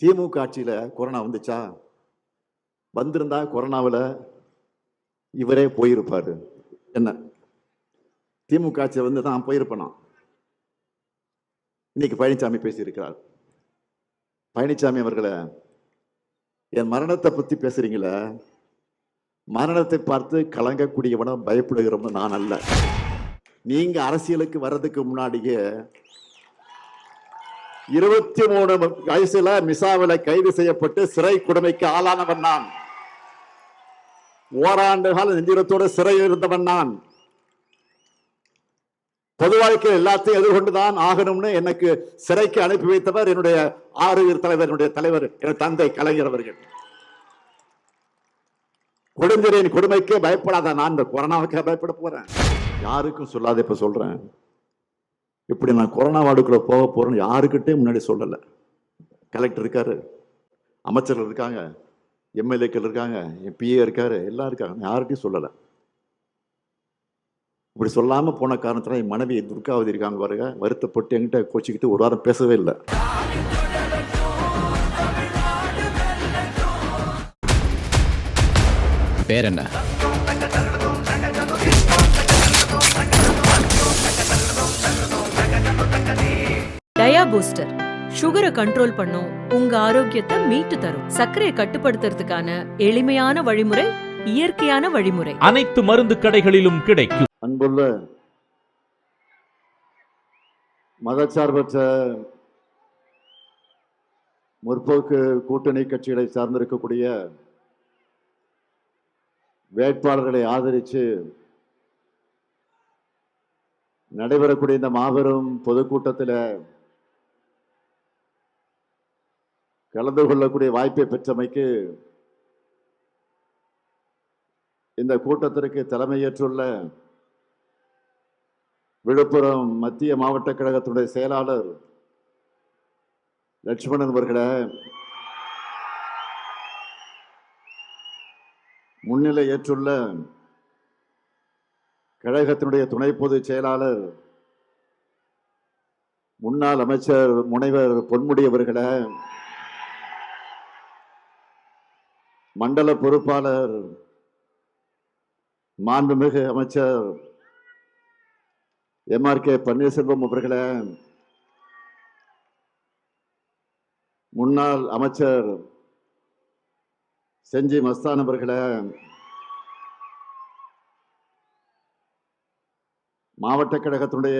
திமுக ஆட்சியில் கொரோனா வந்துச்சா? வந்திருந்தா கொரோனாவில் இவரே போயிருப்பாரு. என்ன திமுக ஆட்சியில் வந்து தான் போயிருப்பேனா? இன்னைக்கு பழனிசாமி பேசியிருக்கிறார். பழனிசாமி அவர்களை, என் மரணத்தை பத்தி பேசுறீங்களே, மரணத்தை பார்த்து கலங்கக்கூடியவனும் பயப்படுகிறவனும் நான் அல்ல. நீங்க அரசியலுக்கு வர்றதுக்கு முன்னாடியே 23 வயசுல மிசாவில கைது செய்யப்பட்டு சிறை கொடுமைக்கு ஆளானவன் நான். ஓராண்டு கால நெஞ்சுரத்தோடு சிறையில் இருந்தவன் நான். பொது வாழ்க்கையில் எல்லாத்தையும் எதிர்கொண்டுதான் ஆகணும்னு எனக்கு சிறைக்கு அனுப்பி வைத்தவர் என்னுடைய ஆறுயிர் தலைவர், என்னுடைய தலைவர், என் தந்தை கலைஞர் அவர்கள். கொடுஞ்சரின் கொடுமைக்கு பயப்படாத நான் இந்த கொரோனாவுக்கு பயப்பட போறேன்? யாருக்கும் சொல்லாத இப்ப சொல்றேன். இப்படி நான் கொரோனா வார்டுக்குள்ள போக போறேன்னு யாருக்கிட்டே முன்னாடி சொல்லல. கலெக்டர் இருக்காரு, அமைச்சர்கள் இருக்காங்க, எம்எல்ஏக்கள் இருக்காங்க, என் பிஏ இருக்காரு, எல்லாம் இருக்காங்க. யார்கிட்டையும் சொல்லல. இப்படி சொல்லாம போன காரணத்துல என் மனைவி துர்காவதி இருக்காங்க பாருங்க, வருத்தப்பட்டு என்கிட்ட கோச்சிக்கிட்டு ஒரு வாரம் பேசவே இல்லை. பேர் என்ன? டயா பூஸ்டர் சுகரை கண்ட்ரோல் பண்ணும், உங்க ஆரோக்கியத்தை மீட்டு தரும். சர்க்கரையை கட்டுப்படுத்துறதுக்கான எளிமையான வழிமுறை, இயற்கையான வழிமுறை. அனைத்து மருந்து கடைகளிலும் கிடைக்கும். அன்புள்ள மதச்சார்பற்ற முற்போக்கு கூட்டணி கட்சிகளை சார்ந்திருக்கக்கூடிய வேட்பாளர்களை ஆதரித்து நடைபெறக்கூடிய இந்த மாபெரும் பொதுக்கூட்டத்தில் கலந்து கொள்ளக்கூடிய வாய்ப்பை பெற்றமைக்கு இந்த கூட்டத்திற்கு தலைமையேற்றுள்ள விழுப்புரம் மத்திய மாவட்ட கழகத்துடைய செயலாளர் லட்சுமணன் அவர்களை, முன்னிலை ஏற்றுள்ள கழகத்தினுடைய துணை பொதுச் செயலாளர் முன்னாள் அமைச்சர் முனைவர் பொன்முடி அவர்களை, மண்டல பொறுப்பாளர் மாண்புமிகு அமைச்சர் MRK பன்னீர்செல்வம் அவர்களை, முன்னாள் அமைச்சர் செஞ்சி மஸ்தான் அவர்களை, மாவட்ட கழகத்தினுடைய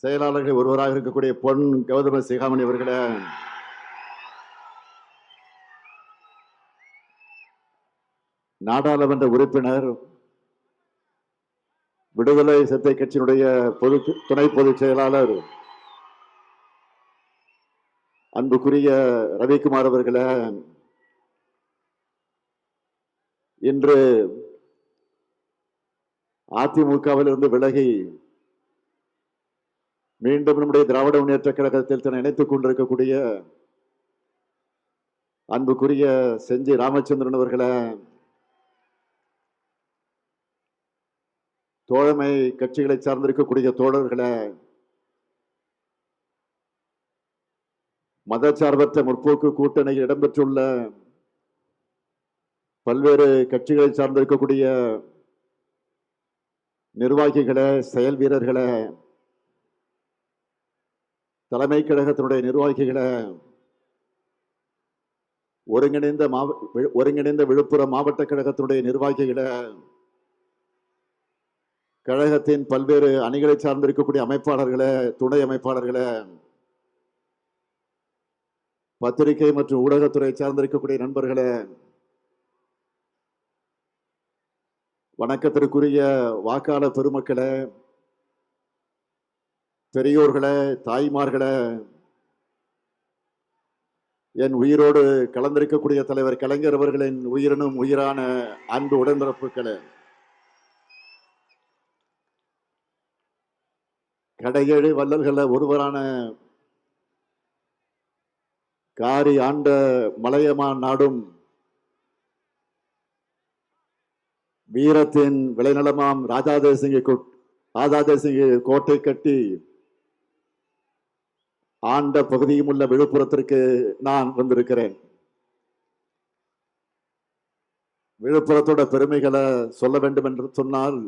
செயலாளர்கள் ஒருவராக இருக்கக்கூடிய பொன் கௌதம சிகாமணி அவர்களை, நாடாளுமன்ற உறுப்பினர் விடுதலை சிறுத்தை கட்சியினுடைய துணை பொதுச் செயலாளர் அன்புக்குரிய ரவிக்குமார் அவர்களை, இன்று அதிமுகவில் இருந்து விலகி மீண்டும் நம்முடைய திராவிட முன்னேற்ற கழகத்தில் தன்னை இணைத்துக் கொண்டிருக்கக்கூடிய அன்புக்குரிய செஞ்சி ராமச்சந்திரன் அவர்களை, தோழமை கட்சிகளை சார்ந்திருக்கக்கூடிய தோழர்களை, மதச்சார்பற்ற முற்போக்கு கூட்டணியில் இடம்பெற்றுள்ள பல்வேறு கட்சிகளை சார்ந்திருக்கக்கூடிய நிர்வாகிகளை, செயல் வீரர்களை, தலைமை கழகத்தினுடைய நிர்வாகிகளை, ஒருங்கிணைந்த விழுப்புரம் மாவட்ட கழகத்தினுடைய நிர்வாகிகளை, கழகத்தின் பல்வேறு அணிகளை சார்ந்திருக்கக்கூடிய அமைப்பாளர்களை, துணை அமைப்பாளர்களை, பத்திரிகை மற்றும் ஊடகத்துறை சார்ந்திருக்கக்கூடிய நண்பர்களே, வணக்கத்திற்குரிய வாக்காளர் பெருமக்களே, பெரியோர்களே, தாய்மார்களே, என் உயிரோடு கலந்திருக்கக்கூடிய தலைவர் கலைஞர் அவர்களின் உயிரினும் உயிரான அன்பு உடன்பிறப்புகளே, கடையேழு வள்ளல்கள ஒருவரான காரி ஆண்ட மலையமான் நாடும் வீரத்தின் விளைநிலமாம் ராஜாதேசிங்க கோட்டை கட்டி ஆண்ட பகுதியும் உள்ள விழுப்புரத்திற்கு நான் வந்திருக்கிறேன். விழுப்புரத்தோட பெருமைகளை சொல்ல வேண்டும் என்று சொன்னால்,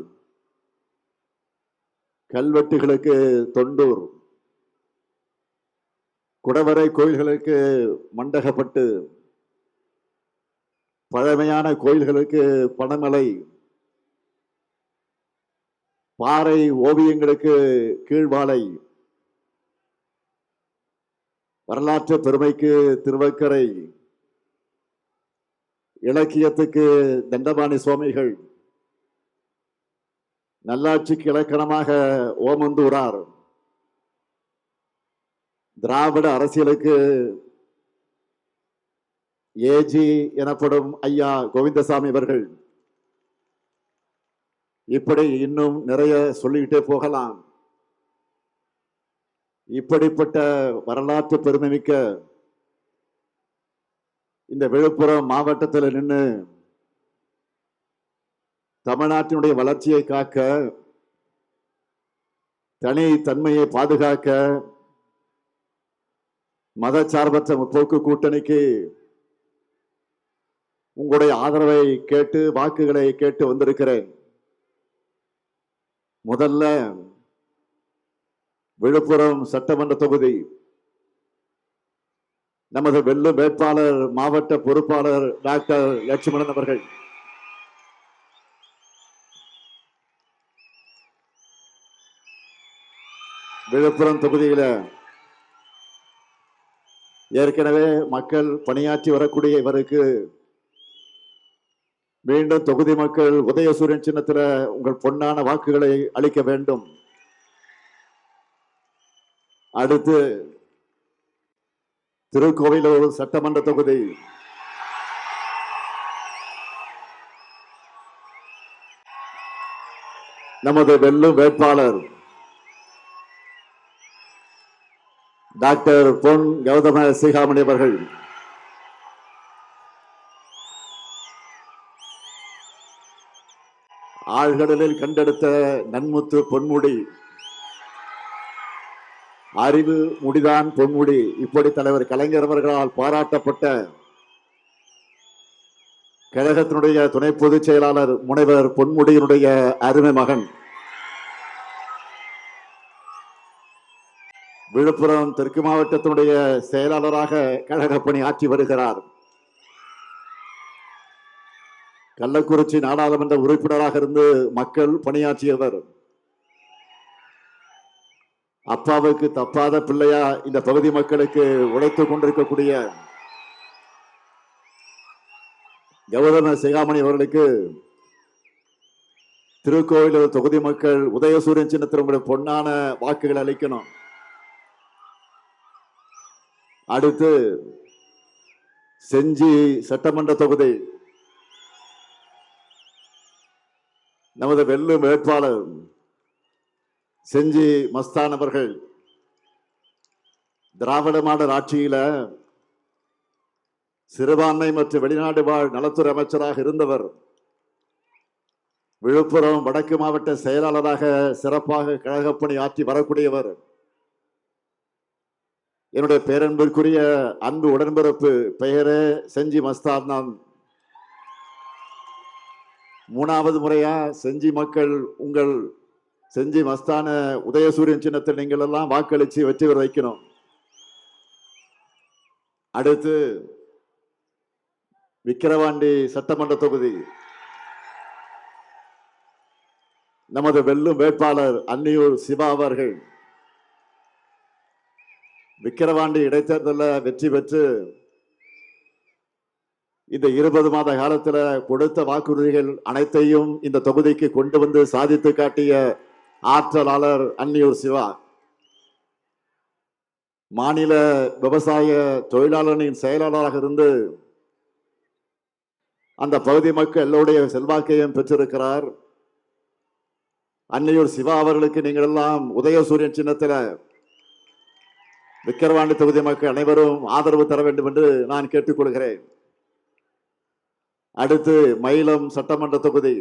கல்வெட்டுகளுக்கு தொண்டூர், குடவரை கோயில்களுக்கு மண்டகப்பட்டு, பழமையான கோயில்களுக்கு பனமலை, பாறை ஓவியங்களுக்கு கீழ்வாலை, வரலாற்று பெருமைக்கு திருவக்கரை, இலக்கியத்துக்கு தண்டபாணி சுவாமிகள், நல்லாட்சிக்கு இலக்கணமாக ஓமந்தூரார், திராவிட அரசியலுக்கு ஏஜி எனப்படும் ஐயா கோவிந்தசாமி அவர்கள், இப்படி இன்னும் நிறைய சொல்லிக்கிட்டே போகலாம். இப்படிப்பட்ட வரலாற்று பெருமைமிக்க இந்த விழுப்புரம் மாவட்டத்தில் நின்று தமிழ்நாட்டினுடைய வளர்ச்சியை காக்க, தனி தன்மையை பாதுகாக்க, மதச்சார்பற்ற முற்போக்கு கூட்டணிக்கு உங்களுடைய ஆதரவை கேட்டு, வாக்குகளை கேட்டு வந்திருக்கிறேன். முதல்ல விழுப்புரம் சட்டமன்ற தொகுதி நமது வெல்லும் வேட்பாளர் மாவட்ட பொறுப்பாளர் டாக்டர் லட்சுமணன் அவர்கள். விழுப்புரம் தொகுதியில ஏற்கனவே மக்கள் பணியாற்றி வரக்கூடிய இவருக்கு மீண்டும் தொகுதி மக்கள் உதயசூரியன் சின்னத்தில் உங்கள் பொன்னான வாக்குகளை அளிக்க வேண்டும். அடுத்து திருக்கோவிலூர் சட்டமன்ற தொகுதி நமது வெல்லும் வேட்பாளர் டாக்டர் பொன் கௌதம சிகாமணி அவர்கள். ஆழ்கடலில் கண்டெடுத்த நன்முத்து பொன்முடி, அறிவு முடிதான் பொன்முடி, இப்படி தலைவர் கலைஞர் அவர்களால் பாராட்டப்பட்ட கழகத்தினுடைய துணை பொதுச் செயலாளர் முனைவர் பொன்முடியினுடைய அருமை மகன், விழுப்புரம் தெற்கு மாவட்டத்தினுடைய செயலாளராக கழக பணி ஆற்றி வருகிறார். கள்ளக்குறிச்சி நாடாளுமன்ற உறுப்பினராக இருந்து மக்கள் பணியாற்றியவர். அப்பாவுக்கு தப்பாத பிள்ளையா இந்த பகுதி மக்களுக்கு உழைத்துக் கொண்டிருக்கக்கூடிய கௌதம சிகாமணி அவர்களுக்கு திருக்கோயிலூர் தொகுதி மக்கள் உதயசூரியன் சின்னத்தினுடைய பொன்னான வாக்குகள் அளிக்கணும். அடுத்து செஞ்சி சட்டமன்ற தொகுதி நமது வெல்லும் வேட்பாளர் செஞ்சி மஸ்தான் அவர்கள். திராவிட மாடல் ஆட்சியில சிறுபான்மை மற்றும் வெளிநாடு வாழ் நலத்துறை அமைச்சராக இருந்தவர். விழுப்புரம் வடக்கு மாவட்ட செயலாளராக சிறப்பாக கழகப்பணி ஆற்றி வரக்கூடியவர். என்னுடைய பேரன்பிற்குரிய அன்பு உடன்பிறப்பு, பெயரே செஞ்சி மஸ்தான் தான். மூணாவது முறையா செஞ்சி மக்கள் உங்கள் செஞ்சி மஸ்தான உதயசூரியன் சின்னத்தில் நீங்கள் எல்லாம் வாக்களிச்சு வெற்றி பெற வைக்கணும். அடுத்து விக்கிரவாண்டி சட்டமன்ற தொகுதி நமது வெல்லும் வேட்பாளர் அன்னியூர் சிவா அவர்கள். விக்கிரவாண்டி இடைத்தேர்தலில் வெற்றி பெற்று இந்த 20 மாத காலத்தில் கொடுத்த வாக்குறுதிகள் அனைத்தையும் இந்த தொகுதிக்கு கொண்டு வந்து சாதித்து காட்டிய ஆற்றலாளர் அன்னியூர் சிவா. மாநில விவசாய தொழிலாளர்களின் செயலாளராக இருந்து அந்த பகுதி மக்கள் எல்லோருடைய செல்வாக்கையும் பெற்றிருக்கிறார். அன்னியூர் சிவா அவர்களுக்கு நீங்கள் எல்லாம் உதயசூரியன் சின்னத்தில் விக்கிரவாண்டி தொகுதி மக்கள் அனைவரும் ஆதரவு தர வேண்டும் என்று நான் கேட்டுக்கொள்கிறேன். அடுத்து மயிலம் சட்டமன்ற தொகுதி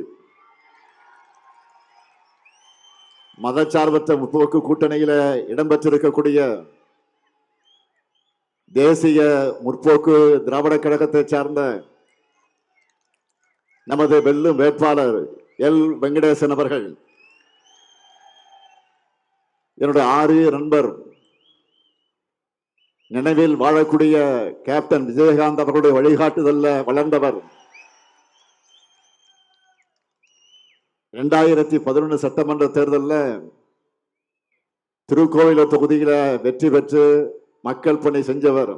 மதச்சார்பற்ற முற்போக்கு கூட்டணியில இடம்பெற்றிருக்கக்கூடிய தேசிய முற்போக்கு திராவிட கழகத்தை சார்ந்த நமது வெல்லும் வேட்பாளர் எல் வெங்கடேசன் அவர்கள், என்னுடைய ஆரிய நண்பர், நினைவில் வாழக்கூடிய கேப்டன் விஜயகாந்த் அவர்களுடைய வழிகாட்டுதல்ல வளர்ந்தவர். 2011 சட்டமன்ற தேர்தலில் திருக்கோவிலூர் தொகுதியில வெற்றி பெற்று மக்கள் பணி செஞ்சவர்.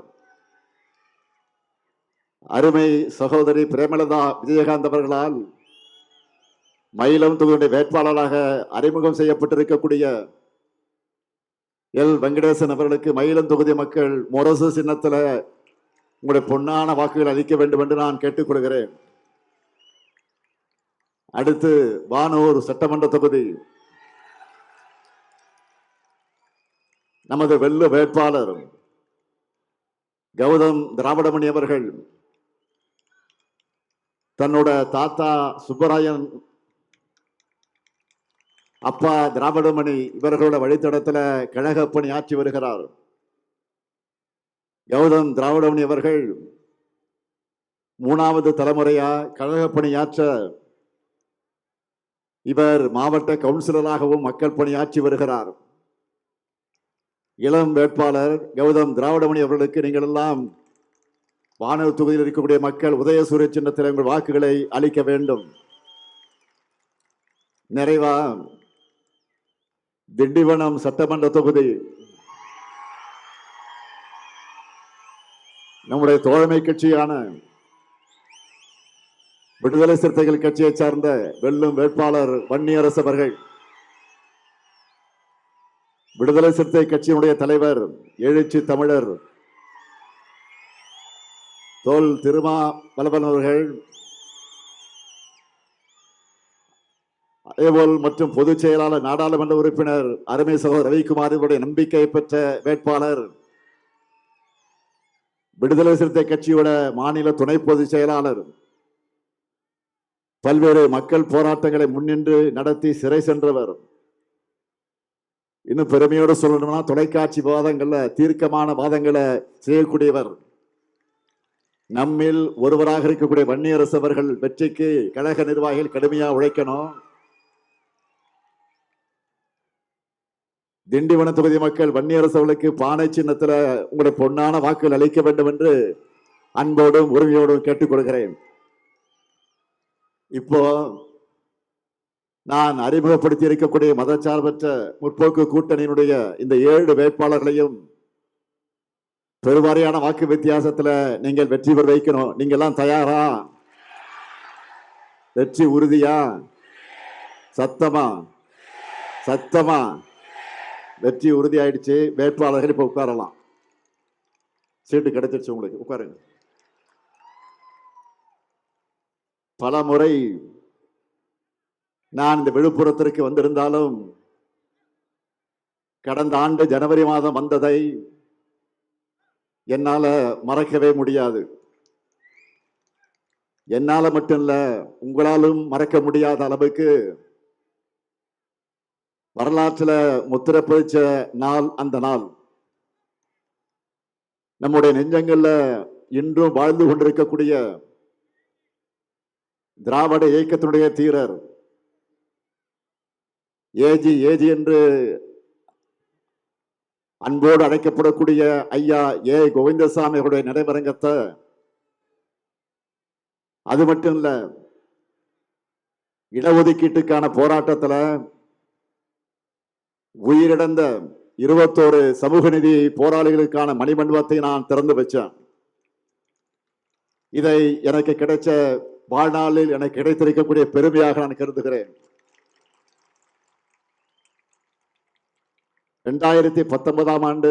அருமை சகோதரி பிரேமலதா விஜயகாந்த் அவர்களால் மயிலம் தொகுதியுடைய வேட்பாளராக அறிமுகம் செய்யப்பட்டிருக்கக்கூடிய எல் வெங்கடேசன் அவர்களுக்கு மயிலம் தொகுதி மக்கள் முரசு சின்னத்தில் உங்களுடைய பொன்னான வாக்குகள் அளிக்க வேண்டும் என்று நான் கேட்டுக்கொள்கிறேன். அடுத்து வானூர் சட்டமன்ற தொகுதி நமது வெல்லும் வேட்பாளர் கௌதம் திராவிடமணி அவர்கள் தன்னோட தாத்தா சுப்பராயன், அப்பா திராவிடமணி இவர்களோட வழித்தடத்தில் கழக பணி ஆற்றி வருகிறார். கௌதம் திராவிடமணி அவர்கள் 3வது தலைமுறையா கழக பணியாற்ற இவர் மாவட்ட கவுன்சிலராகவும் மக்கள் பணியாற்றி வருகிறார். இளம் வேட்பாளர் கௌதம் திராவிடமணி அவர்களுக்கு நீங்கள் எல்லாம் வானூர் தொகுதியில் இருக்கக்கூடிய மக்கள் உதயசூரிய சின்னத்தில் உங்கள் வாக்குகளை அளிக்க வேண்டும். நிறைவா திண்டிவனம் சட்டமன்ற தொகுதி நம்முடைய தோழமை கட்சியான விடுதலை சிறுத்தைகள் கட்சியை சார்ந்த வெல்லும் வேட்பாளர் வன்னியரசு அவர்கள், விடுதலை சிறுத்தை கட்சியினுடைய தலைவர் எழுச்சி தமிழர் தோல் திருமாவளவன் அவர்கள், அதேபோல் மற்றும் பொதுச் செயலாளர் நாடாளுமன்ற உறுப்பினர் அருமை சகோதரர் ரவிக்குமார் இவருடைய நம்பிக்கை பெற்ற வேட்பாளர், விடுதலை சிறுத்தை கட்சியோட மாநில துணை பொதுச் செயலாளர், பல்வேறு மக்கள் போராட்டங்களை முன்னின்று நடத்தி சிறை சென்றவர், இன்னும் பெருமையோடு சொல்லணும்னா தொலைக்காட்சி வாதங்கள்ல தீர்க்கமான வாதங்களை செய்யக்கூடியவர், நம்மில் ஒருவராக இருக்கக்கூடிய வன்னியரசு அவர்கள் வெற்றிக்கு கழக நிர்வாகிகள் கடுமையா உழைக்கணும். திண்டிவன தொகுதி மக்கள் வன்னியரசு அவர்களுக்கு பானை சின்னத்துல உங்களுடைய பொன்னான வாக்குகள் அளிக்க வேண்டும் என்று அன்போடும் உரிமையோடும் கேட்டுக்கொள்கிறேன். இப்போ நான் அறிமுகப்படுத்தி இருக்கக்கூடிய மதச்சார்பற்ற முற்போக்கு கூட்டணியினுடைய இந்த 7 வேட்பாளர்களையும் பெருவாரியான வாக்கு வித்தியாசத்துல நீங்கள் வெற்றி பெற வைக்கணும். நீங்க எல்லாம் தயாரா? வெற்றி உறுதியா? சத்தமா? சத்தமா? வெற்றி உறுதி ஆயிடுச்சு. வேட்பாளர்கள் இப்ப உட்காரலாம். சீட்டு கிடைச்சிருச்சு உங்களுக்கு, உட்காருங்க. பல முறை நான் இந்த விழுப்புரத்திற்கு வந்திருந்தாலும் கடந்த ஆண்டு ஜனவரி மாதம் வந்ததை என்னால மறக்கவே முடியாது. என்னால மட்டும் இல்ல, உங்களாலும் மறக்க முடியாத அளவுக்கு வரலாற்றுல முத்திரை பதிச்ச நாள் அந்த நாள். நம்முடைய நெஞ்சங்கள்ல இன்றும் வாழ்ந்து கொண்டிருக்கக்கூடிய திராவிட இயக்கத்தினுடைய தீரர் ஏஜி என்று அன்போடு அழைக்கப்படக்கூடிய ஐயா ஏ கோவிந்தசாமி அவருடைய நினைவரங்கத்தை, அது மட்டும் இல்ல, இடஒதுக்கீட்டுக்கான போராட்டத்துல உயிரிழந்த 21 சமூக நீதி போராளிகளுக்கான மணிமண்டபத்தை நான் திறந்து வச்சேன். இதை எனக்கு கிடைச்ச வாழ்நாளில் எனக்கு கிடைத்திருக்கக்கூடிய பெருமையாக நான் கருதுகிறேன். 2019ஆம் ஆண்டு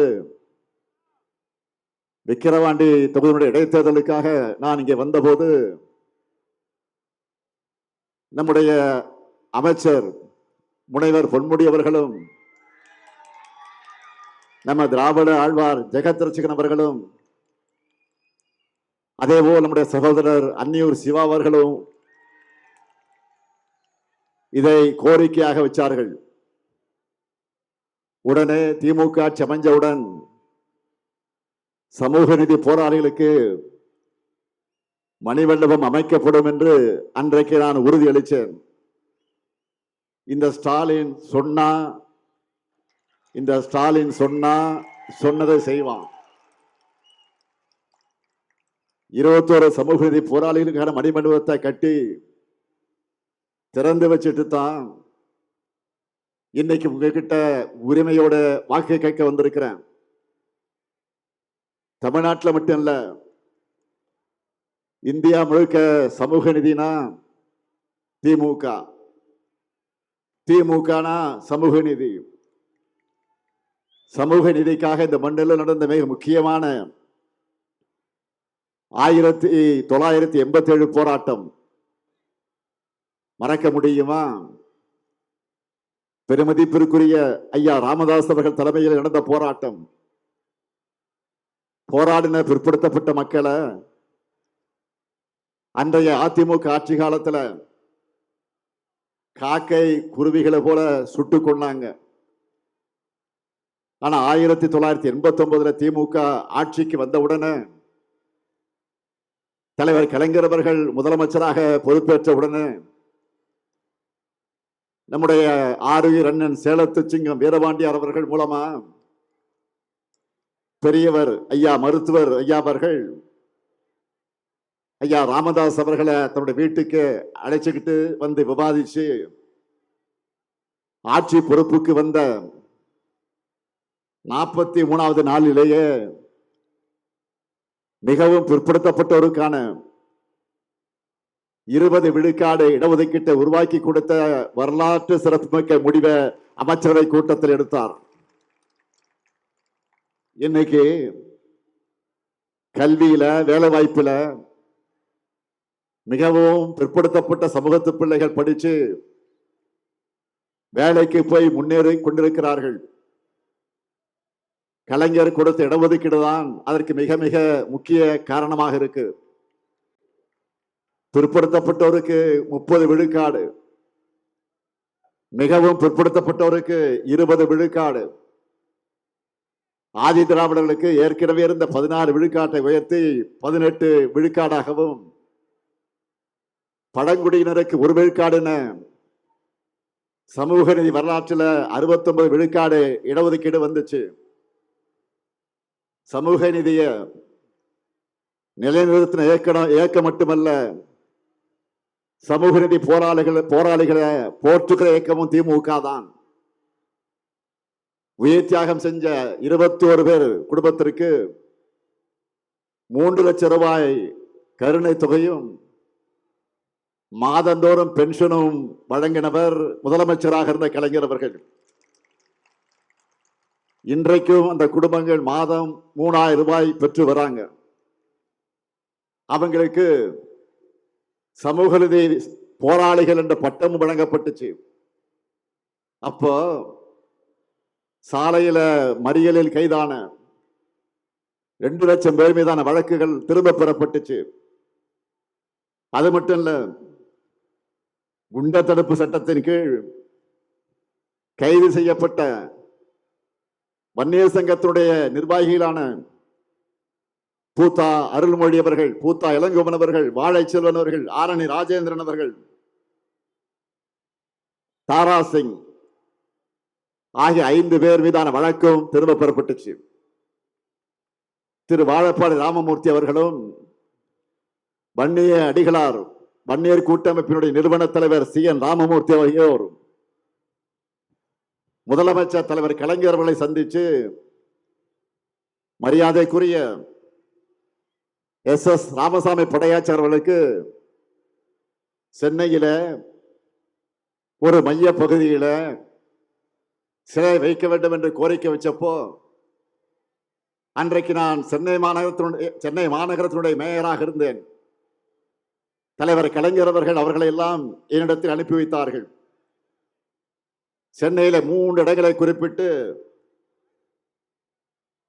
விக்கிரவாண்டி தொகுதியினுடைய இடைத்தேர்தலுக்காக நான் இங்கே வந்தபோது நம்முடைய அமைச்சர் முனைவர் பொன்முடி அவர்களும் நம்ம திராவிட ஆழ்வார் ஜெகத் ரட்சகன் அவர்களும் அதேபோல் நம்முடைய சகோதரர் அன்னியூர் சிவா அவர்களும் இதை கோரிக்கையாக வச்சார்கள். உடனே திமுக சமஞ்சவுடன் சமூக நீதி போராளிகளுக்கு மணிமண்டபம் அமைக்கப்படும் என்று அன்றைக்கு நான் உறுதியளித்தேன். இந்த ஸ்டாலின் சொன்னா சொன்னதை செய்வான். 21 சமூக நீதி போராளிகளுக்கான மணிமண்டபத்தை கட்டி திறந்து வச்சுட்டு தான் இன்னைக்கு உங்ககிட்ட உரிமையோட வாக்கு கேட்க வந்திருக்கிறேன். தமிழ்நாட்டில் மட்டும் இல்ல, இந்தியா முழுக்க சமூக நீதினா திமுகனா சமூக நீதி. சமூக நீதிக்காக இந்த மண்ணில் நடந்த மிக முக்கியமான 1987 போராட்டம் மறக்க முடியுமா? பெருமதிப்பிற்குரிய ஐயா ராமதாஸ் அவர்கள் தலைமையில் நடந்த போராட்டம். போராடின பிற்படுத்தப்பட்ட மக்களை அன்றைய அதிமுக ஆட்சி காலத்துல காக்கை குருவிகளை போல சுட்டு கொண்டாங்க. ஆனா 1989 திமுக ஆட்சிக்கு வந்தவுடனே தலைவர் கலைஞர் அவர்கள் முதலமைச்சராக பொறுப்பேற்ற உடனே நம்முடைய ஆருயிர் அண்ணன் சேலத்து சிங்கம் வீரபாண்டியார் அவர்கள் மூலமா பெரியவர் ஐயா மருத்துவர் ஐயா அவர்கள் ஐயா ராமதாஸ் அவர்களை தன்னுடைய வீட்டுக்கு அழைச்சுக்கிட்டு வந்து விவாதிச்சு ஆட்சி பொறுப்புக்கு வந்த 43வது நாளிலேயே மிகவும் பிற்படுத்தப்பட்டோருக்கான 20 விழுக்காடு இடஒதுக்கீட்டை உருவாக்கி கொடுத்த வரலாற்று சிறப்புமிக்க முடிவை அமைச்சரவை கூட்டத்தில் எடுத்தார். இன்னைக்கு கல்வியில வேலை வாய்ப்புல மிகவும் பிற்படுத்தப்பட்ட சமூகத்து பிள்ளைகள் படிச்சு வேலைக்கு போய் முன்னேறி கொண்டிருக்கிறார்கள். கலைஞர் கொடுத்த இடஒதுக்கீடு தான் அதற்கு மிக மிக முக்கிய காரணமாக இருக்கு. பிற்படுத்தப்பட்டோருக்கு 30 விழுக்காடு, மிகவும் பிற்படுத்தப்பட்டோருக்கு 20 விழுக்காடு, ஆதி திராவிடர்களுக்கு ஏற்கனவே இருந்த 16 விழுக்காட்டை உயர்த்தி 18 விழுக்காடாகவும், பழங்குடியினருக்கு 1 விழுக்காடுன சமூக நீதி வரலாற்றில் 69 விழுக்காடு இடஒதுக்கீடு வந்துச்சு. சமூக நீதிய நிலைநிறுத்தின இயக்கம் மட்டுமல்ல, சமூக நீதி போராளிகளை போற்றுகிற இயக்கமும் திமுக தான். உயிர் தியாகம் செஞ்ச 21 பேர் குடும்பத்திற்கு 3 லட்சம் ரூபாய் கருணை தொகையும் மாதந்தோறும் பென்ஷனும் வழங்கினவர் முதலமைச்சராக இருந்த கலைஞர் அவர்கள். இன்றைக்கும் அந்த குடும்பங்கள் மாதம் 3000 ரூபாய் பெற்று வராங்க. அவங்களுக்கு சமூக நீதி போராளிகள் என்ற பட்டமும் வழங்கப்பட்டுச்சு. அப்போ சாலையில மறியலில் கைதான 2 லட்சம் பேர் மீதான வழக்குகள் திரும்ப பெறப்பட்டுச்சு. அது மட்டும் இல்ல, குண்ட தடுப்பு சட்டத்தின் கீழ் கைது செய்யப்பட்ட வன்னியர் சங்கத்தினுடைய நிர்வாகிகளான பூத்தா அருள்மொழி அவர்கள், பூத்தா இளங்கோவன் அவர்கள், வாழை செல்வன் அவர்கள், ஆரணி ராஜேந்திரன் அவர்கள், தாரா சிங் ஆகிய 5 பேர் மீதான வழக்கும் திரும்ப பெறப்பட்டுச்சு. திரு வாழப்பாடி ராமமூர்த்தி அவர்களும், வன்னிய அடிகளார் வன்னியர் கூட்டமைப்பினுடைய நிறுவன தலைவர் CN ராமமூர்த்தி ஆகியோர் முதலமைச்சர் தலைவர் கலைஞர் அவர்களை சந்திச்சு மரியாதைக்குரிய SS ராமசாமி படையாச்சார் அவர்களுக்கு சென்னையில ஒரு மைய பகுதியில சிலை வைக்க வேண்டும் என்று கோரிக்கை வச்சப்போ, அன்றைக்கு நான் சென்னை மாநகரத்தினுடைய மேயராக இருந்தேன். தலைவர் கலைஞர் அவர்கள் அவர்களை எல்லாம் என்னிடத்தில் அனுப்பி வைத்தார்கள். சென்னையில 3 இடங்களை குறிப்பிட்டு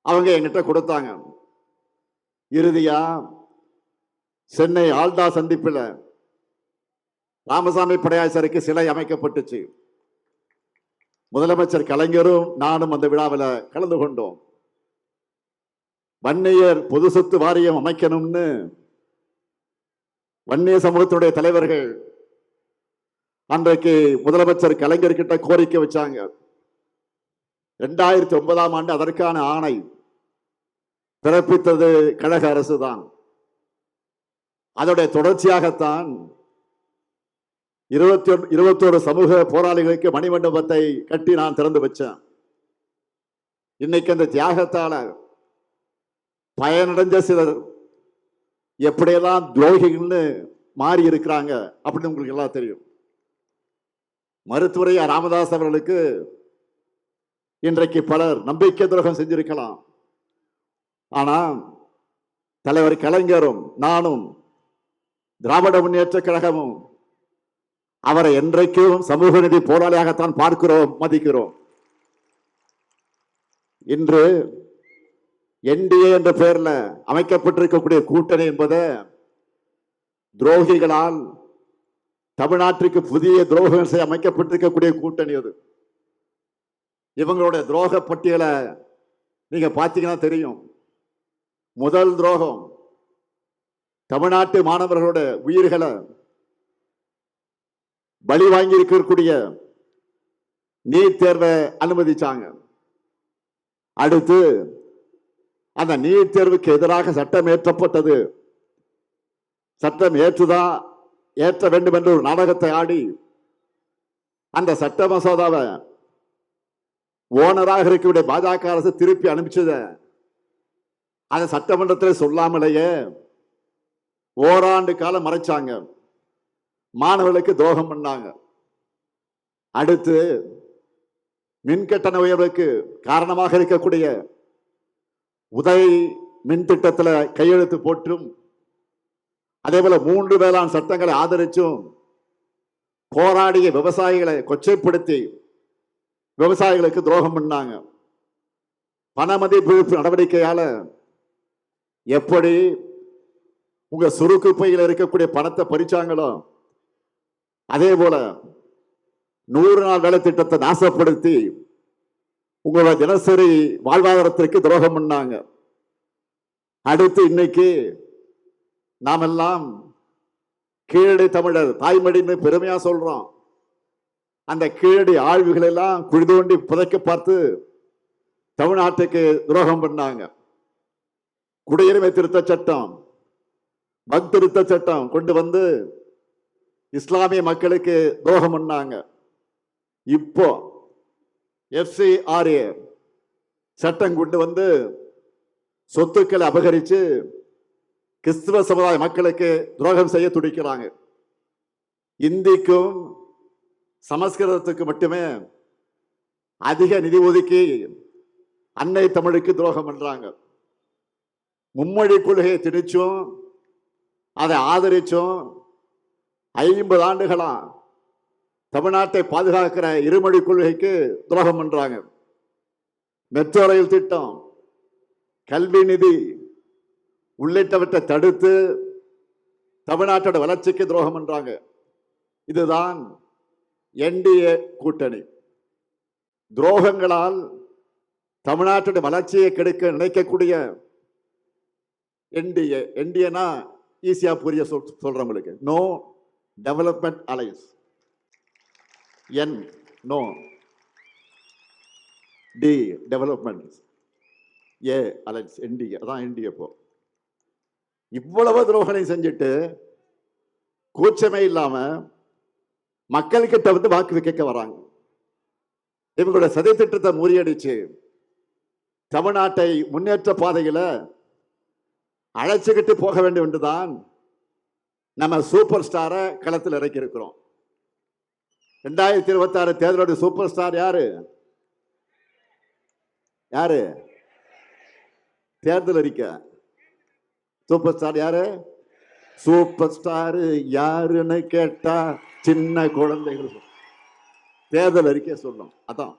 அவங்க என்கிட்ட கொடுத்தாங்க. இறுதியா சென்னை ஆல்டா சந்திப்பில் ராமசாமி படையாச்சாருக்கு சிலை அமைக்கப்பட்டுச்சு. முதலமைச்சர் கலைஞரும் நானும் அந்த விழாவில் கலந்து கொண்டோம். வன்னியர் பொது சொத்து வாரியம் அமைக்கணும்னு வன்னிய சமூகத்துடைய தலைவர்கள் அன்றைக்கு முதலமைச்சர் கலைஞர் கிட்ட கோரிக்கை வச்சாங்க. 2009ஆம் ஆண்டு அதற்கான ஆணை பிறப்பித்தது கழக அரசு தான். அதோடைய தொடர்ச்சியாகத்தான் 21 சமூக போராளிகளுக்கு மணிமண்டபத்தை கட்டி நான் திறந்து வச்சேன். இன்னைக்கு அந்த தியாகத்தால பயனடைஞ்ச சிலர் எப்படியெல்லாம் துரோகிகள்னு மாறி இருக்கிறாங்க அப்படின்னு உங்களுக்கு எல்லாம் தெரியும். மருத்துவரை ராமதாஸ் அவர்களுக்கு இன்றைக்கு பலர் நம்பிக்கை துரோகம் செஞ்சிருக்கலாம். ஆனா தலைவர் கலைஞரும் நானும் திராவிட முன்னேற்ற கழகமும் அவரை என்றைக்கும் சமூக நீதி போராளியாகத்தான் பார்க்கிறோம், மதிக்கிறோம். இன்று என்டிஏ என்ற பெயர்ல அமைக்கப்பட்டிருக்கக்கூடிய கூட்டணி என்பது துரோகிகளால் தமிழ்நாட்டிற்கு புதிய துரோகம் செய்ய அமைக்கப்பட்டிருக்கக்கூடிய கூட்டணி. அது இவங்களுடைய துரோக பட்டியலை நீங்க பார்த்தீங்கன்னா தெரியும். முதல் துரோகம் தமிழ்நாட்டு மாணவர்களோட உயிர்களை பலி வாங்கி இருக்கக்கூடிய நீட் தேர்வை அனுமதிச்சாங்க. அடுத்து அந்த நீட் தேர்வுக்கு எதிராக சட்டம் ஏற்றப்பட்டது. சட்டம் ஏற்ற வேண்டும் என்று ஒரு நாடகத்தை ஆடி அந்த சட்ட மசோதாவை ஓனராக இருக்கக்கூடிய பாஜக அரசு திருப்பி அனுப்பிச்சத அந்த சட்டமன்றத்தில் சொல்லாமலேயே ஓராண்டு காலம் மறைச்சாங்க. மாணவர்களுக்கு துரோகம் பண்ணாங்க. அடுத்து மின்கட்டண உயர்வுக்கு காரணமாக இருக்கக்கூடிய உதவி மின் திட்டத்தில் கையெழுத்து போட்டும் அதே போல 3 வேளாண் சட்டங்களை ஆதரிச்சும் போராடிய விவசாயிகளை கொச்சைப்படுத்தி விவசாயிகளுக்கு துரோகம் பண்ணாங்க. பண மதிப்பிழப்பு நடவடிக்கையால எப்படி உங்க சுருக்கு பையில் இருக்கக்கூடிய பணத்தை பறிச்சாங்களோ அதே போல 100 நாள் வேலை திட்டத்தை நாசப்படுத்தி உங்களோட தினசரி வாழ்வாதாரத்திற்கு துரோகம் பண்ணாங்க. அடுத்து இன்னைக்கு நாம் எல்லாம் கீழடி தமிழர் தாய்மடின்னு பெருமையா சொல்றோம். அந்த கீழடி ஆழ்வுகள் எல்லாம் குழி தோண்டி புதைக்க பார்த்து தமிழ்நாட்டுக்கு துரோகம் பண்ணாங்க. குடியுரிமை திருத்த சட்டம், வக் திருத்த சட்டம் கொண்டு வந்து இஸ்லாமிய மக்களுக்கு துரோகம் பண்ணாங்க. இப்போ FCRA சட்டம் கொண்டு வந்து சொத்துக்களை அபகரிச்சு கிறிஸ்துவ சமுதாய மக்களுக்கு துரோகம் செய்ய துடிக்கிறாங்க. இந்திக்கும் சமஸ்கிருதத்துக்கு மட்டுமே அதிக நிதி ஒதுக்கி அன்னை தமிழுக்கு துரோகம் பண்றாங்க. மும்மொழி கொள்கையை திணிச்சும் அதை ஆதரிச்சும் 50 ஆண்டுகளா தமிழ்நாட்டை பாதுகாக்கிற இருமொழி கொள்கைக்கு துரோகம் பண்றாங்க. மெட்ரோ ரயில் திட்டம், கல்வி நிதி உள்ளிட்டவற்றை தடுத்து தமிழ்நாட்டோட வளர்ச்சிக்கு துரோகம் பண்றாங்க. இதுதான் என்டிஏ கூட்டணி. துரோகங்களால் தமிழ்நாட்டோட வளர்ச்சியை கெடுக்க நினைக்கக்கூடிய என்டிஏனா ஈஸியா புரிய சொல்றவங்களுக்கு நோ டெவலப்மெண்ட் அலையன்ஸ், என் நோ, டி டெவலப்மெண்ட், ஏ அலையன்ஸ், என்டிஏ. அதான் என்டிஏ. இப்போ இவ்வளவு துரோகனை செஞ்சுட்டு கூச்சமே இல்லாம மக்கள்கிட்ட வந்து வாக்கு கேட்க வராங்க. இவங்களோட சதி திட்டத்தை முறியடிச்சு தமிழ்நாட்டை முன்னேற்ற பாதையில அழைச்சுக்கிட்டு போக வேண்டும் என்றுதான் நம்ம சூப்பர் ஸ்டாரை களத்தில் இறக்கி இருக்கிறோம். 2026 தேர்தலோட சூப்பர் ஸ்டார் யாரு? யாரு? தேர்தல் அறிக்கை சூப்பர் ஸ்டார் யாரு? சூப்பர் ஸ்டார் யாருன்னு கேட்டா சின்ன குழந்தைகள் தேர்தல் அறிக்கை சொல்லும். அதான்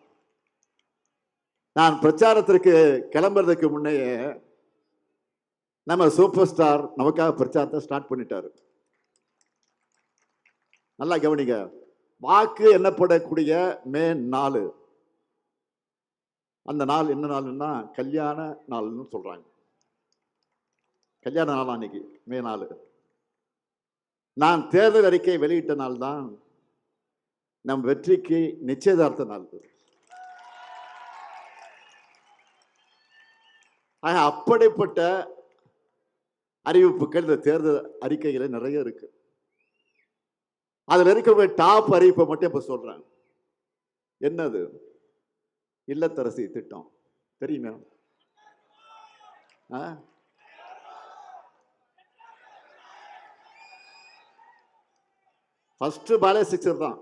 நான் பிரச்சாரத்திற்கு கிளம்புறதுக்கு முன்னையே நம்ம சூப்பர் ஸ்டார் நமக்காக பிரச்சாரத்தை ஸ்டார்ட் பண்ணிட்டாரு. நல்லா கவனிங்க. வாக்கு எண்ணப்படக்கூடிய மே 4, அந்த நாள் என்ன நாள்னா கல்யாண நாள்னு சொல்றாங்க. கல்யாண நாள் அன்னைக்கு மே 4. நான் தேர்தல் அறிக்கை வெளியிட்ட நாள் தான் நம் வெற்றிக்கு நிச்சயதார்த்த நாள். அப்படிப்பட்ட அறிவிப்புகள் இந்த தேர்தல் அறிக்கைகளை நிறைய இருக்கு. அதுல இருக்கக்கூடிய டாப் அறிவிப்பை மட்டும் இப்ப சொல்றேன். என்னது? இல்லத்தரசி திட்டம் தெரியுமே. ஃபர்ஸ்ட் பாலே சிக்ஸர் தான்.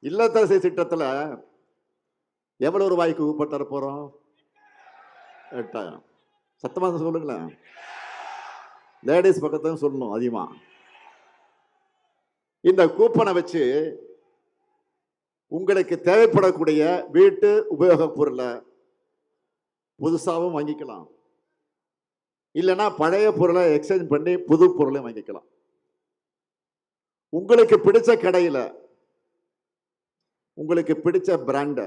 இல்லத்தரசி திட்டத்துல எவ்வளவு ரூபாய்க்கு ஊப்ப தர போறோம்? 8000. சத்தமா சொல்லுங்களேன். லேடிஸ் பக்கத்துல சொல்லணும் அதிகமா. இந்த கூப்பனை வச்சு உங்களுக்கு தேவைப்படக்கூடிய வீட்டு உபயோக பொருளை புதுசாகவும் வாங்கிக்கலாம், இல்லைன்னா பழைய பொருளை எக்ஸ்சேஞ்ச் பண்ணி புது பொருளை வாங்கிக்கலாம். உங்களுக்கு பிடிச்ச கடையில் உங்களுக்கு பிடிச்ச பிராண்டை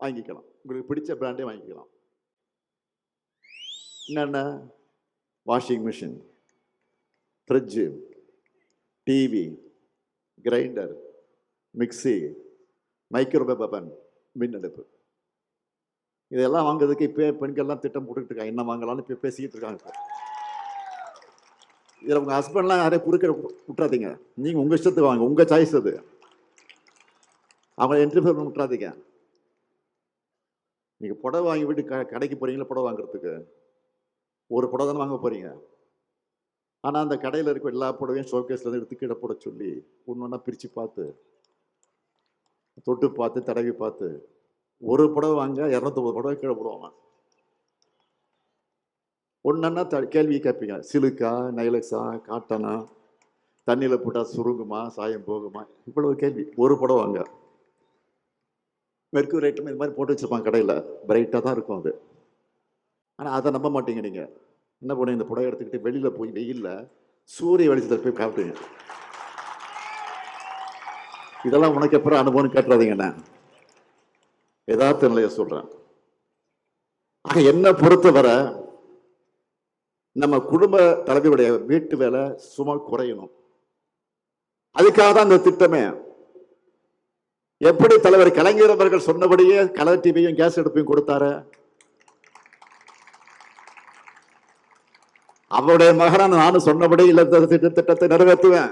வாங்கிக்கலாம். உங்களுக்கு பிடிச்ச பிராண்டே வாங்கிக்கலாம். என்னென்ன? Washing machine, fridge, TV, grinder, mixie, microwave அவன், மின் அடுப்பு. இதெல்லாம் வாங்குறதுக்கு இப்போ பெண்கள்லாம் திட்டம் போட்டுக்கிட்டு இருக்காங்க. என்ன வாங்கலாம்னு இப்போ பேசிக்கிட்டு இருக்காங்க. இப்போ இதில் உங்கள் ஹஸ்பண்ட்லாம் யாரையும் குறுக்க விட்டுறாதீங்க. நீங்கள் உங்கள் இஷ்டத்துக்கு வாங்க, உங்கள் சாய்ஸ் அது. அவங்களை இன்டர்ஃபியர் பண்ணி விட்டுறாதீங்க. நீங்கள் புடவை வாங்கி விட்டு கடைக்கு போகிறீங்களா புடவை வாங்குறதுக்கு? ஒரு புடவை தானே வாங்க போகிறீங்க. ஆனால் அந்த கடையில் இருக்க எல்லா புடவையும் ஷோகேஸ்லேருந்து எடுத்து கீழே போட சொல்லி ஒன்று ஒன்றா பிரித்து பார்த்து தொட்டு பார்த்து தடவி பார்த்து ஒரு புடவை வாங்க 250 புடவை கீழே போடுவாங்க. ஒன்றா கேள்வி கேட்பீங்க. சிலுக்கா, நைலக்ஸா, காட்டனா, தண்ணியில் போட்டால் சுருங்குமா, சாயம் போகுமா, இவ்வளவு கேள்வி. ஒரு புடவை வாங்க. மெர்க்குரி ஐட்டம் இது மாதிரி போட்டு வச்சுருப்பாங்க கடையில். பிரைட்டாக தான் இருக்கும் அது. ஆனால் அதை நம்ப மாட்டீங்க. நீங்கள் என்ன பண்ணுங்க, இந்த புடவை எடுத்துக்கிட்டு வெளியில் போய் வெயிலில் சூரிய வெளிச்சத்தில் போய் காட்டுங்க. இதெல்லாம் உனக்கு எப்பறம் அனுபவம் கேட்டுறாதீங்கண்ணே. யதார்த்த நிலையை சொல்றேன். ஆக என்ன பொறுத்தவரை நம்ம குடும்ப தலைவியுடைய வீட்டு வேலை சும்மா குறையணும். அதுக்காக தான் இந்த திட்டமே. எப்படி தலைவர் கலைஞர் அவர்கள் சொன்னபடியே கலர் டிவியும் கேஸ் அடுப்பையும் கொடுத்தாரு. அவருடைய மகனான நானும் சொன்னபடி இல்ல திட்டத்தை நிறைவேற்றுவேன்.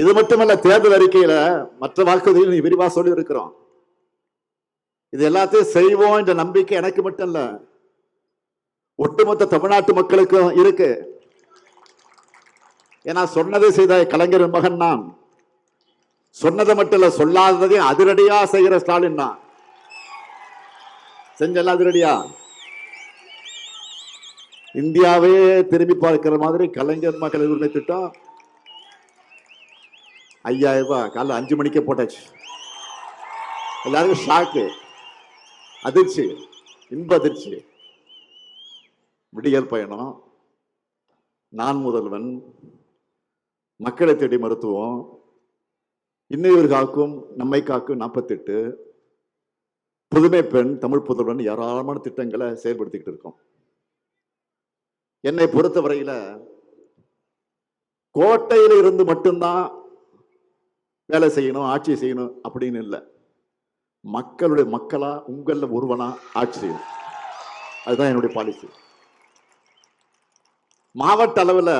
இது மட்டுமல்ல, தேர்தல் அறிக்கையில மற்ற வாக்குறுதிகள் நீ விரிவா சொல்லி இருக்கிறோம். இது எல்லாத்தையும் செய்வோம் என்ற நம்பிக்கை எனக்கு மட்டும் இல்ல, ஒட்டுமொத்த தமிழ்நாட்டு மக்களுக்கும் இருக்கு. ஏன்னா சொன்னதை செய்த கலைஞர் மகன் நான். சொன்னதை மட்டும் இல்ல, சொல்லாததையும் அதிரடியா செய்கிற ஸ்டாலின் தான். செஞ்செல்லாம் அதிரடியா. இந்தியாவே திரும்பி பார்க்கிற மாதிரி கலைஞர் மகளிர் உரிமை திட்டம் 5000 ரூபாய் காலைல 5 மணிக்கே போட்டாச்சு. எல்லாருக்கும் ஷாக்கு, அதிர்ச்சி, இன்ப அதிர்ச்சி. விடியல் பயணம், நான் முதல்வன், மக்களை தேடி மருத்துவம், இன்னொரு காக்கும் நம்மை காக்கும் 48, புதுமை பெண், தமிழ் புதல்வன், ஏராளமான திட்டங்களை செயல்படுத்திக்கிட்டு இருக்கோம். என்னை பொறுத்தவரையில கோட்டையில இருந்து மட்டும்தான் வேலை செய்யணும், ஆட்சி செய்யணும் அப்படின்னு இல்லை. மக்களுடைய மக்களா, உங்கள ஒருவனா ஆட்சி செய்யணும். அதுதான் என்னுடைய பாலிசி. மாவட்ட அளவில்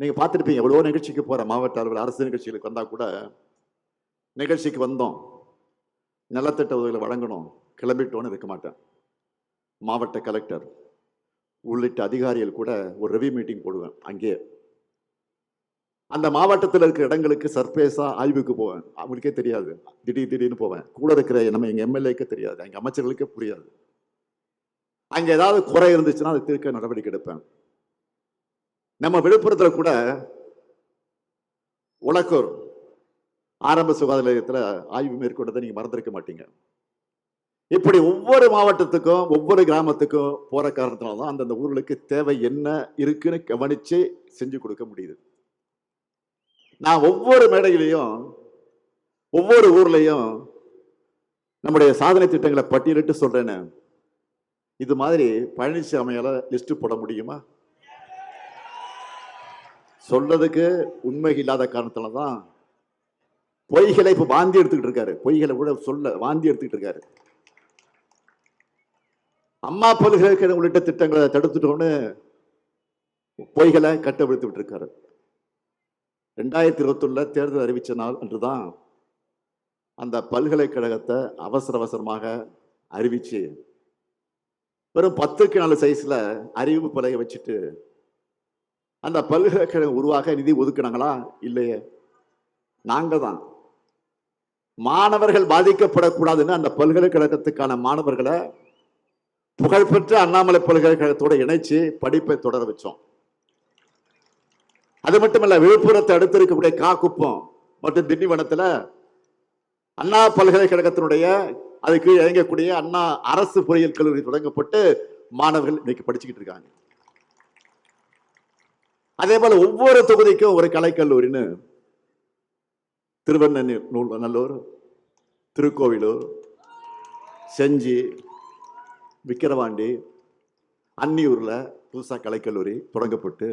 நீங்க பார்த்துருப்பீங்க, எவ்வளோ நிகழ்ச்சிக்கு போற. மாவட்ட அளவில் அரசு நிகழ்ச்சிகளுக்கு வந்தா கூட, நிகழ்ச்சிக்கு வந்தோம், நலத்திட்ட உதவிகளை வழங்கணும், கிளம்பிட்டோன்னு இருக்க மாட்டேன். மாவட்ட கலெக்டர் உள்ளிட்ட அதிகாரிகள் கூட ஒரு ரிவ்யூ மீட்டிங் போடுவேன். அங்கே அந்த மாவட்டத்தில் இருக்கிற இடங்களுக்கு சர்ப்ரைஸா ஆய்வுக்கு போவேன். அவங்களுக்கே தெரியாது, திடீர்னு போவேன். கூட இருக்கிற நம்ம எங்க எம்எல்ஏக்கே தெரியாது, எங்க அமைச்சர்களுக்கே புரியாது. அங்க ஏதாவது குறை இருந்துச்சுன்னா அதை தீர்க்க நடவடிக்கை எடுப்பேன். நம்ம விழுப்புரத்தில் கூட உலக்கூர் ஆரம்ப சுகாதார நிலையத்தில் ஆய்வு மேற்கொண்டதை நீங்க மறந்திருக்க மாட்டீங்க. இப்படி ஒவ்வொரு மாவட்டத்துக்கும் ஒவ்வொரு கிராமத்துக்கும் போற காரணத்தினால்தான் அந்தந்த ஊர்களுக்கு தேவை என்ன இருக்குன்னு கவனிச்சு செஞ்சு கொடுக்க முடியுது. நான் ஒவ்வொரு மேடையிலையும் ஒவ்வொரு ஊர்லையும் நம்முடைய சாதனை திட்டங்களை பட்டியலிட்டு சொல்றேன்னு, இது மாதிரி பழனிசாமியால லிஸ்ட் போட முடியுமா? சொல்றதுக்கு உண்மை இல்லாத காரணத்துல தான் பொய்களை இப்ப வாந்தி எடுத்துக்கிட்டு இருக்காரு. பொய்களை கூட சொல்ல வாந்தி எடுத்துக்கிட்டு இருக்காரு. அம்மா பல்கலைக்கழகம் உள்ளிட்ட திட்டங்களை தடுத்துட்டோம்னு பொய்களை கட்டவிழ்த்து விட்டு இருக்காரு. 2021 தேர்தல் அறிவிச்ச நாள் அன்றுதான் அந்த பல்கலைக்கழகத்தை அவசர அவசரமாக அறிவிச்சு வெறும் 10க்கு 4 சைஸ்ல அறிவிப்பு பலகை வச்சுட்டு அந்த பல்கலைக்கழகம் உருவாக நிதி ஒதுக்கினாங்களா? இல்லையே. நாங்க தான் மாணவர்கள் பாதிக்கப்படக்கூடாதுன்னு அந்த பல்கலைக்கழகத்துக்கான மாணவர்களை புகழ்பெற்ற அண்ணாமலை பல்கலைக்கழகத்தோட இணைச்சு படிப்பை தொடர வச்சோம். அது மட்டுமல்ல, விழுப்புரத்தை அடுத்து இருக்கக்கூடிய காக்குப்பம் மற்றும் திண்டிவனத்துல அண்ணா பல்கலைக்கழகத்தினுடைய அதுக்கு இயங்கக்கூடிய அண்ணா அரசு பொறியியல் கல்லூரி தொடங்கப்பட்டு மாணவர்கள் இன்னைக்கு படிச்சுக்கிட்டு இருக்காங்க. அதே போல ஒவ்வொரு தொகுதிக்கும் ஒரு கலைக்கல்லூரின்னு திருவண்ணூர், திருக்கோவிலூர், செஞ்சி, விக்கிரவாண்டி, அன்னியூர்ல புதுசா கலைக்கல்லூரி தொடங்கப்பட்டு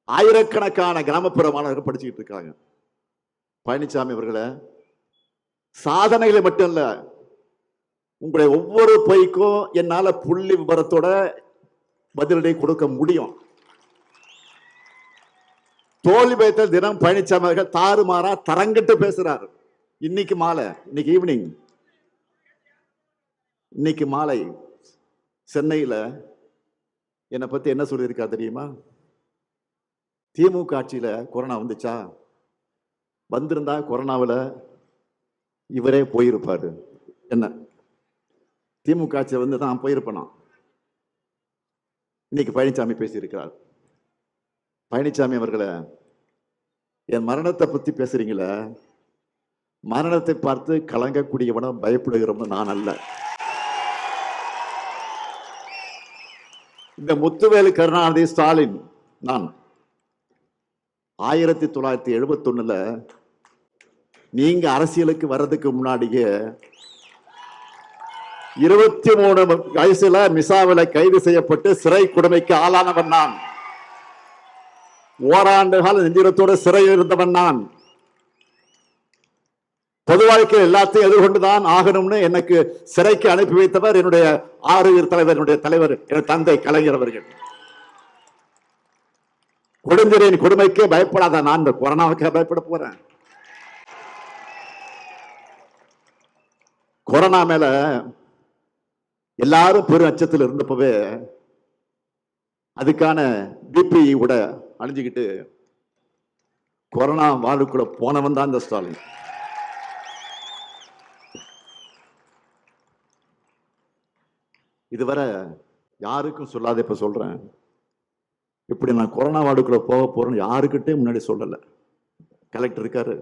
ஆயிரக்கணக்கான கிராமப்புற மாணவர்கள் படிச்சுக்கிட்டு இருக்காங்க. பழனிசாமி அவர்களை சாதனைகளை மட்டும் இல்ல, உங்களுடைய ஒவ்வொரு பொய்க்கும் என்னால புள்ளி விவரத்தோட பதிலடி கொடுக்க முடியும். தோல்வி பயத்தில் தினம் பழனிசாமி அவர்கள் தாறுமாறா தரங்கிட்டு பேசுறாரு. இன்னைக்கு மாலை, இன்னைக்கு மாலை சென்னையில என்னை பத்தி என்ன சொல்லியிருக்கா தெரியுமா? திமுக ஆட்சியில கொரோனா வந்துச்சா? வந்திருந்தா கொரோனாவில் இவரே போயிருப்பாரு. என்ன திமுக ஆட்சியில் வந்து தான் போயிருப்பேனா? இன்னைக்கு பழனிசாமி பேசியிருக்கிறார். பழனிசாமி அவர்களை, என் மரணத்தை பத்தி பேசுறீங்களே, மரணத்தை பார்த்து கலங்கக்கூடியவன பயப்படுகிறவன் நான் அல்ல. இந்த முத்துவேலு கருணாநிதி ஸ்டாலின் நான் 1971 நீங்க அரசியலுக்கு வர்றதுக்கு முன்னாடியே 23 வயசுல மிசாவில கைது செய்யப்பட்டு சிறை கொடுமைக்கு ஆளானவன் நான். ஓராண்டு கால நெஞ்சுரத்தோடு சிறையில் இருந்தவன் நான். பொது வாழ்க்கையில் எல்லாத்தையும் எதிர்கொண்டுதான் ஆகணும்னு எனக்கு சிறைக்கு அனுப்பி வைத்தவர் என்னுடைய ஆறுயிர் தலைவர், என்னுடைய தலைவர், என் தந்தை கலைஞர் அவர்கள். கொடுஞ்சரின் கொடுமைக்கு பயப்படாத நான் இந்த கொரோனாவுக்கு பயப்பட போறேன். கொரோனா மேல எல்லாரும் பெரும் அச்சத்தில் இருந்தப்பவே அதுக்கான பிபிஇ கூட அணிஞ்சுக்கிட்டு கொரோனா வாழ்வுக்குள்ள போனவன் தான் இந்த ஸ்டாலின். இதுவரை யாருக்கும் சொல்லாத இப்ப சொல்றேன். இப்படி நான் கொரோனா வார்டுக்குள்ள போக போறேன்னு யாருக்கிட்டே முன்னாடி சொல்லல. கலெக்டர் இருக்காரு,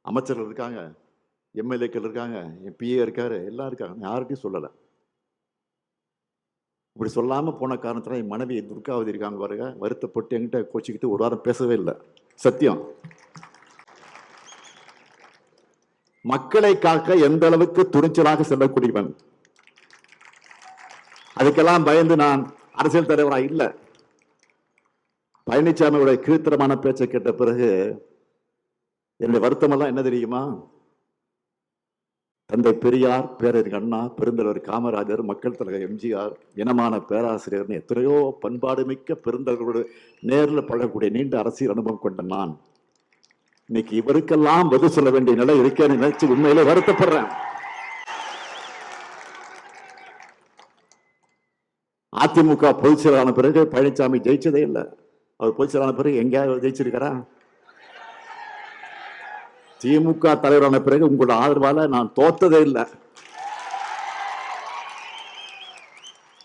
அமைச்சர்கள் இருக்காங்க, எம்எல்ஏக்கள் இருக்காங்க, என் பிஏ இருக்காரு, எல்லாம் இருக்காங்க. யார்கிட்டையும் சொல்லல. இப்படி சொல்லாம போன காரணத்துல என் மனைவி துர்காவதி இருக்காங்க பாருங்க, வருத்தப்பட்டு என்கிட்ட கோச்சிக்கிட்டு ஒரு வாரம் பேசவே இல்லை. சத்தியம். மக்களை காக்க எந்த அளவுக்கு துணிச்சலாக செல்லக்கூடியவன். அதுக்கெல்லாம் பயந்து நான் அரசியல் தலைவராக இல்லை. பழனிசாமியோட கீழ்த்தரமான பேச்சை கேட்ட பிறகு என்னுடைய வருத்தம் எல்லாம் என்ன தெரியுமா? தந்தை பெரியார், பேரறிஞர் அண்ணா, பெருந்தலைவர் காமராஜர், மக்கள் தலைவர் எம்ஜிஆர், இனமான பேராசிரியர்னு எத்தனையோ பண்பாடு மிக்க பெருந்தலைவரோடு நேரில் பழகக்கூடிய நீண்ட அரசியல் அனுபவம் கொண்ட நான் இன்னைக்கு இவருக்கெல்லாம் பதில் சொல்ல வேண்டிய நிலை இருக்கேன்னு நினைச்சு உண்மையிலே வருத்தப்படுறேன். அதிமுக பொதுச் செயலான பிறகு பழனிசாமி ஜெயிச்சதே இல்லை. அவர் பொதுச் செயலான பிறகு எங்கேயாவது ஜெயிச்சிருக்காரா? திமுக தலைவரான பிறகு உங்களோட ஆதரவால நான் தோத்ததே இல்லை.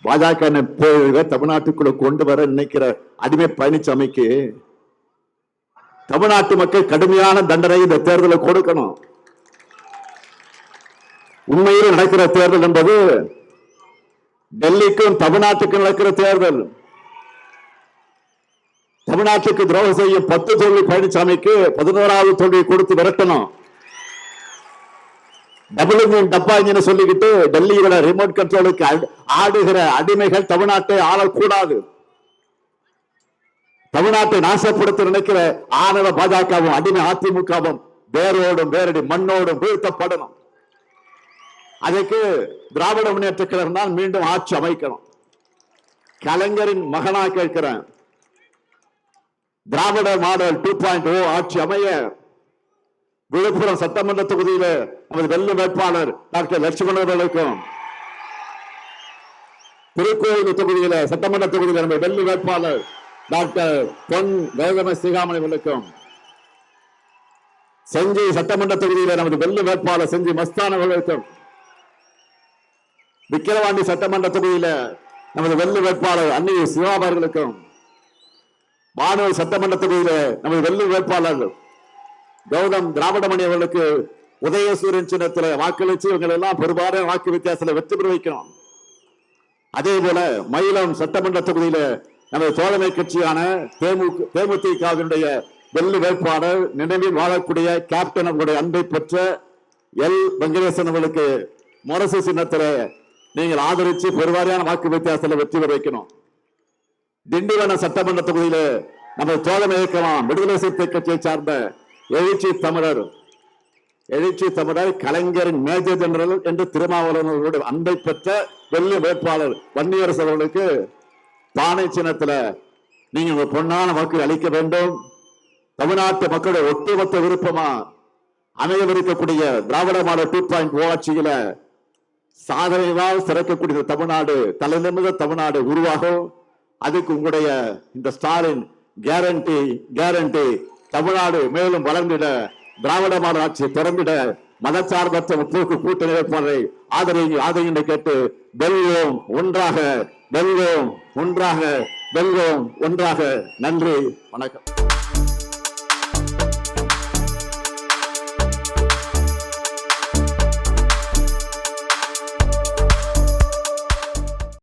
பாஜக தமிழ்நாட்டுக்குள்ள கொண்டு வர நினைக்கிற அடிமை பழனிசாமிக்கு தமிழ்நாட்டு மக்கள் கடுமையான தண்டனை இந்த தேர்தலை கொடுக்கணும். உண்மையில் நடக்கிற தேர்தல் என்பது டெல்லிக்கும் தமிழ்நாட்டுக்கும் நடக்கிற தேர்தல். தமிழ்நாட்டுக்கு துரோகம் செய்ய 10 தோல்வி பழனிசாமிக்கு 11வது தோல்வியை கொடுத்து விரட்டணும். டபுள் இன்ஜின் டப்பா இன்ஜின் சொல்லிக்கிட்டு டெல்லியோட ரிமோட் கண்ட்ரோலுக்கு ஆடுகிற அடிமைகள் தமிழ்நாட்டை ஆளக்கூடாது. தமிழ்நாட்டை நாசப்படுத்த நினைக்கிற ஆணவ பாஜகவும் அடிமை அதிமுகவும் வேரோடும் வேரடி மண்ணோடும் வீழ்த்தப்படணும். அதுக்கு திராவிட முன்னேற்ற கழகம் தான் மீண்டும் ஆட்சி அமைக்கணும். கலைஞரின் மகனா கேட்கிறேன், திராவிட மாடல் 2.0 ஆட்சி அமைய விழுப்புரம் சட்டமன்ற தொகுதியில நமது வெல்லும் வேட்பாளர் டாக்டர் லட்சுமணன் அவர்களுக்கும், திருக்கோவில் தொகுதியில சட்டமன்ற தொகுதியில நம்ம வெல்லும் வேட்பாளர் டாக்டர் பொன் வேதம ஸ்ரீகாமணி அவர்களுக்கும், செஞ்சி சட்டமன்ற தொகுதியில நமது வெல்லும் வேட்பாளர் செஞ்சி மஸ்தான் அவர்களுக்கும், விக்கிரவாண்டி சட்டமன்ற தொகுதியில நமது வெல்லும் வேட்பாளர் அன்னி சிவா அவர்களுக்கும், மாணவர் சட்டமன்ற தொகுதியில நமது வெல்லும் வேட்பாளர் கௌதம் திராவிடமணி அவர்களுக்கு உதயசூரியன் சின்னத்தில் வாக்களிச்சு இவங்க எல்லாம் பெரும்பாலான வாக்கு வித்தியாசத்தில் வெற்றி பெற வைக்கணும். அதே போல மயிலம் சட்டமன்ற தொகுதியில நமது தோழமை கட்சியான தேமுதிகவினுடைய வெள்ளி வேட்பாளர் நினைவில் வாழக்கூடிய கேப்டன் அவர்களுடைய அன்பை பெற்ற எல் வெங்கடேசன் அவர்களுக்கு முரசு சின்னத்தில் நீங்கள் ஆதரிச்சு பெருவாரியான வாக்கு வித்தியாசத்தில் வெற்றி பெற வைக்கணும். திண்டிவனம் சட்டமன்ற தொகுதியில நமது தோழமை இயக்கலாம் விடுதலை சிறுத்தை கட்சியை சார்ந்த எழுச்சி தமிழர் கலைஞரின் மேஜர் ஜெனரல் என்று திருமாவளவர்களுடைய அன்பை பெற்ற வெள்ளி வேட்பாளர் வன்னியரசு அவர்களுக்கு பானை சின்னத்துல நீங்க உங்க பொன்னான வாக்கு அளிக்க வேண்டும். தமிழ்நாட்டு மக்களுடைய ஒட்டுமொத்த விருப்பமா அமையவிருக்கக்கூடிய திராவிட மாடல் 2.0 ஆட்சியில சாதனையால் சிறக்கக்கூடிய தமிழ்நாடு, தலைநிமிர்ந்த தமிழ்நாடு உருவாகும். அதுக்கு உங்களுடைய இந்த ஸ்டாலின் கேரண்டி தமிழ்நாடு மேலும் வளர்ந்திட, திராவிட மாடல் ஆட்சி திறந்திட, மதச்சார்பற்ற முற்போக்கு கூட்டணி வேட்பாளரை ஆதரவு கேட்டு வெல்வோம் ஒன்றாக, வெல்வோம் ஒன்றாக, வெல்வோம் ஒன்றாக. நன்றி, வணக்கம்.